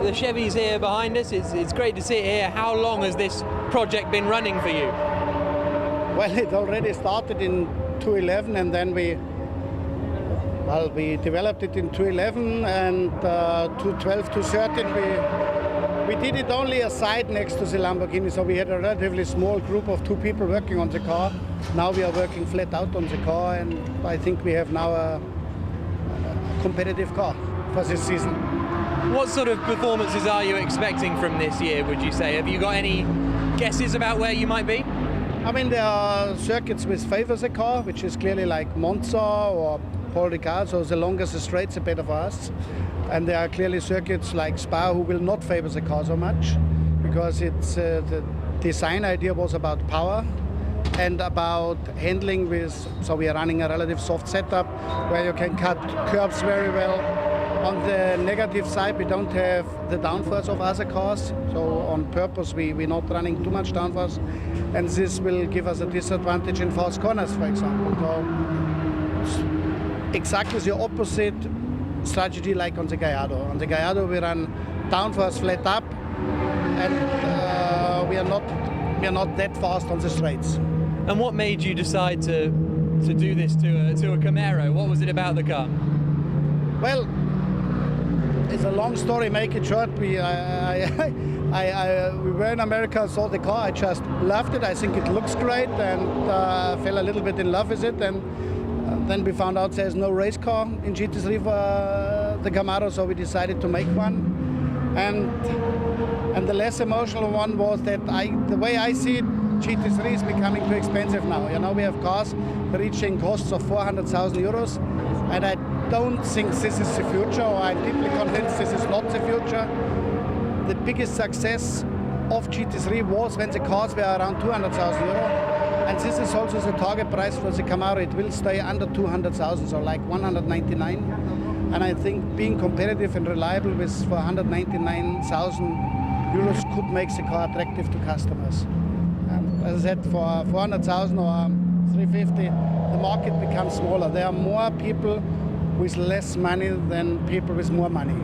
the Chevy's here behind us. It's great to see it here. How long has this project been running for you? Well, it already started in 2011, and then we developed it in 2011, and 2012, 2013 we did it only a side next to the Lamborghini, so we had a relatively small group of 2 people working on the car. Now we are working flat out on the car, and I think we have now a competitive car for this season. What sort of performances are you expecting from this year, would you say? Have you got any guesses about where you might be? I mean, there are circuits which favor the car, which is clearly like Monza or Paul Ricard, so the longer the straights, the better for us. And there are clearly circuits like Spa who will not favor the car so much, because it's the design idea was about power and about handling with, so we are running a relative soft setup where you can cut curbs very well. On the negative side, we don't have the downforce of other cars, so on purpose we're not running too much downforce, and this will give us a disadvantage in fast corners, for example. So exactly the opposite strategy like on the Gallardo. On the Gallardo we run downforce flat up, and we are not that fast on the straights. And what made you decide to do this to a Camaro? What was it about the car? Well, it's a long story, make it short. We were in America, saw the car, I just loved it. I think it looks great, and fell a little bit in love with it. And then we found out there's no race car in GT3 for the Camaro, so we decided to make one. And the less emotional one was that the way I see it, GT3 is becoming too expensive now. You know, we have cars reaching costs of 400,000 euros, and I don't think this is the future, or I'm deeply convinced this is not the future. The biggest success of GT3 was when the cars were around 200,000 euro, and this is also the target price for the Camaro. It will stay under 200,000, so like 199. And I think being competitive and reliable with 199,000 euros could make the car attractive to customers. And as I said, for 400,000 or 350, the market becomes smaller. There are more people with less money than people with more money.